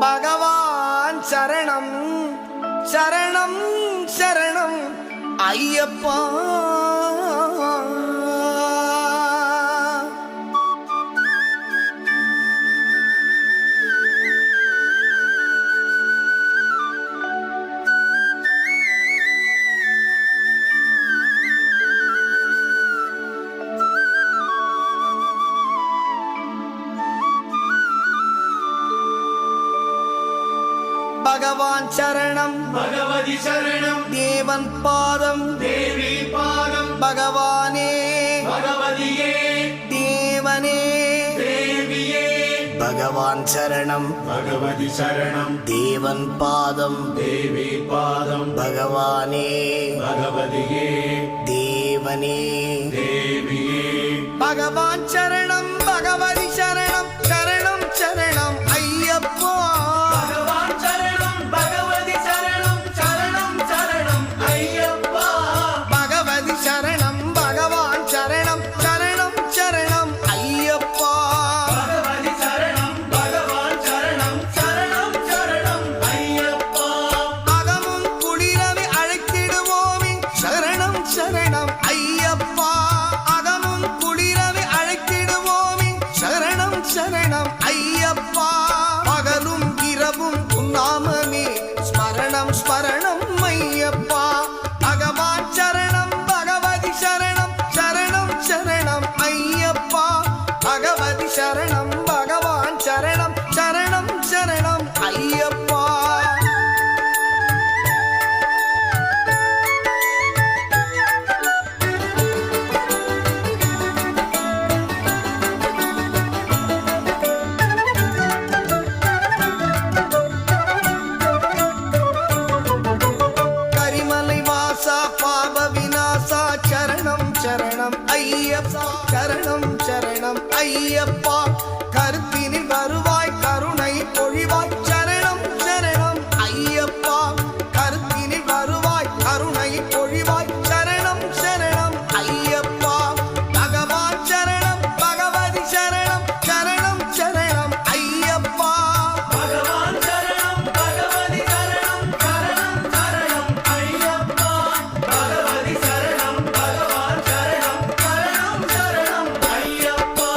பகவான் சரணம் சரணம் சரணம் ஐயப்பா. பகவான் சரணம் பகவதி சரணம் தேவன் பாதம் தேவி பாதம் பகவானே பகவதியே தேவனே தேவியே பகவான் சரணம் பகவதி சரணம் தேவன் பாதம் தேவி பாதம் பகவானே பகவதியே தேவனே தேவியே பகவான் சரணம் பகவதி சரணம் சரணம் சரணம் ஐயப்பா. பகவான் சரணம் பகவதி சரணம் சரணம் சரணம் ஐயப்பா. பகவதி சரணம் பகவான் சரணம் சரணம் சரணம் ஐயப்பா. பகவதி சரணம் பகவான் சரணம் சரணம் சரணம் ஐயப்பா. அகமும் குளிரவே அழைத்திடுவோமே சரணம் சரணம் ஐயப்பா. அகமும் குளிரவே அழைத்திடுவோமே சரணம் சரணம் ஐயப்பா. பகலும் இரவும் உன்னாமமே ஸ்மரணம் ஸ்மரணம் ஐயப்பா. பகவான் சரணம் பகவதி சரணம் சரணம் சரணம் ஐயப்பா. பகவதி சரணம் பகவான் சரணம் சரணம் சரணம் ஐயப்பா. கரிமலை வாசா பாப விநாசா சரணம் சரணம் ஐயப்பா. சரணம் சரணம் ஐயப்பா. கருத்தினில் வருவாய் கருணை பொழிவாய் சரணம் சரணம் ஐயப்பா. கருத்தினில் வருவாய் கருணை பொழிவாய் சரணம் சரணம் ஐயப்பா. பகவான் சரணம் பகவதி சரணம் சரணம் சரணம் ஐயப்பா. பகவான் சரணம் பகவதி சரணம் சரணம் சரணம் ஐயப்பா. பகவதி சரணம் பகவான் சரணம் சரணம் சரணம் ஐயப்பா.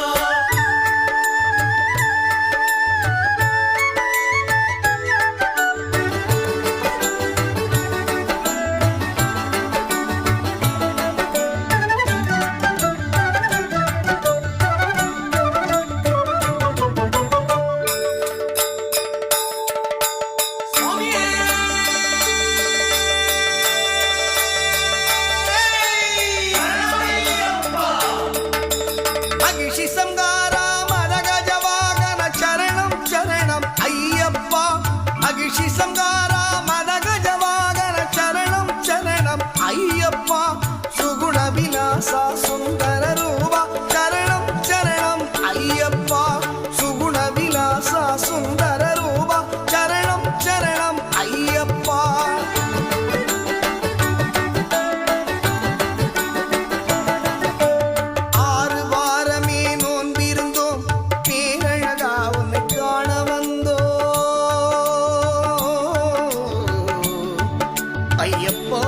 சுவாமியே சரணமையப்பா. மகிஷி சங்காரா மதகஜவாகன சரணம் சரணம் ஐயப்பா. மகிஷி சங்காரா மதகஜவாகன சரணம் சரணம் ஐயப்பா. சுகுண விலாசா சுந்தர ரூபா சரணம் சரணம் ஐயப்பா. சுகுண விலாசா சுந்தர ரூபா சரணம் சரணம் ஐயப்பா. ஆறு வாரமே நோன்பிருந்தோம் பேரழகா உன்னை காண வந்தோம் ஐயப்பா.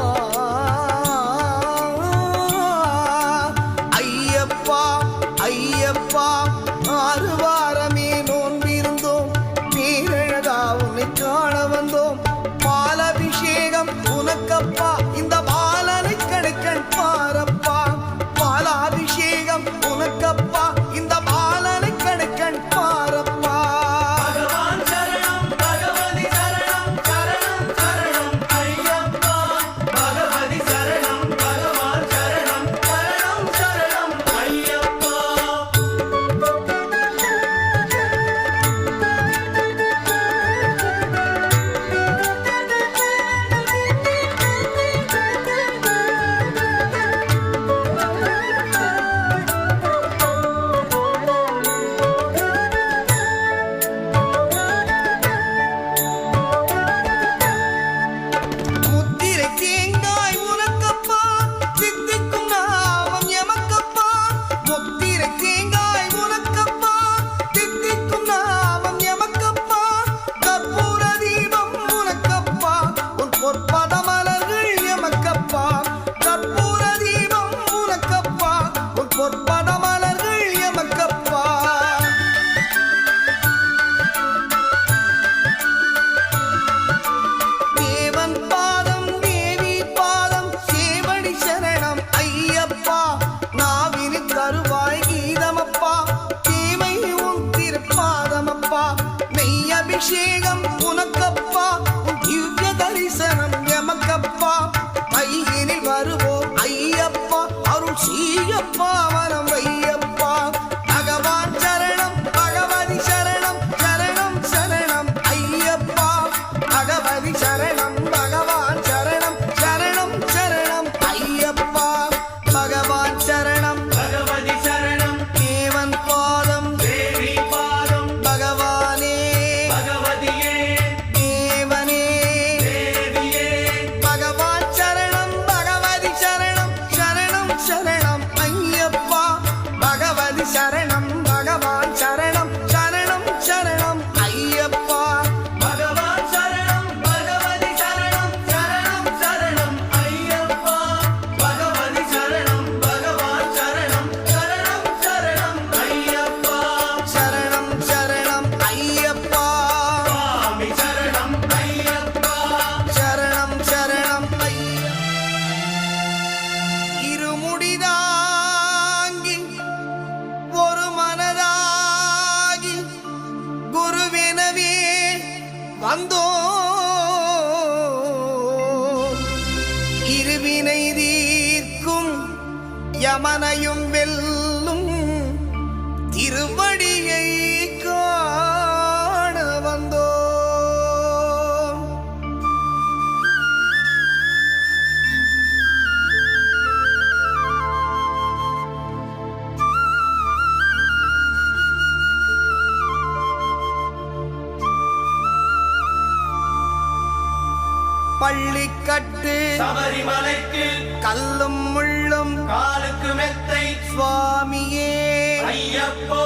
ஐயப்பா ஐயப்பா. ஆறு வாரமே நோன்பிருந்தோம் பேரழகா உன்னை காண வந்தோம். பாலாபிஷேகம் உனக்கப்பா இந்த பாலனை கடைக்கண் பாரப்பா. பாலாபிஷேகம் உனக்கப்பா இந்த பாலனை கடைக்கண் பாரப்பா. பகவான் சரணம் பகவதி சரணம் சரணம் சரணம் ஐயப்பா. பகவதி சரணம் பகவான் சரணம் சரணம் சரணம் ஐயப்பா. அபிஷேகம் உனக்கப்பா உன் திவ்ய தரிசனம் எமக்கப்பா கையினில் வருவோம் ஐயப்பா அருள் சீயப்பா மனம் வையப்பா பகவான் சரணம் பகவதி சரணம் சரணம் சரணம் ஐயப்பா பகவதி சரணம் பகவான் சரணம் சரணம் சரணம் ஐயப்பா பகவான் சரணம் பகவதி சரணம் தேவன் பாதம் தேவி பாதம் பகவானே பகவதியே தேவனே தேவியே பகவான் சரணம் பகவதி சரணம் சரணம் சரணம் ஐயப்பா பகவதி சரணம் பகவான் சரணம் சரணம் சரணம் ஐயப்பா பகவான் சரணம் பகவதி சரணம் சரணம் சரணம் ஐயப்பா பகவதி சரணம் பகவான் சரணம் சரணம் சரணம் ஐயப்பா சரணம் சரணம் ஐயப்பா சுவாமி சரணம் ஐயப்பா சரணம் சரணம் இருமுடிதாங்கி ஒரு மனதாகி குருவெனவே வந்தோம் இருவினை தீர்க்கும் யமனையும் வெல்லும் திருவடியை காண வந்தோம் பள்ளிக்கட்டு சபரிமலைக்கு கல்லும் முள்ளும் காலுக்கு மெத்தை சுவாமியே ஐயப்போ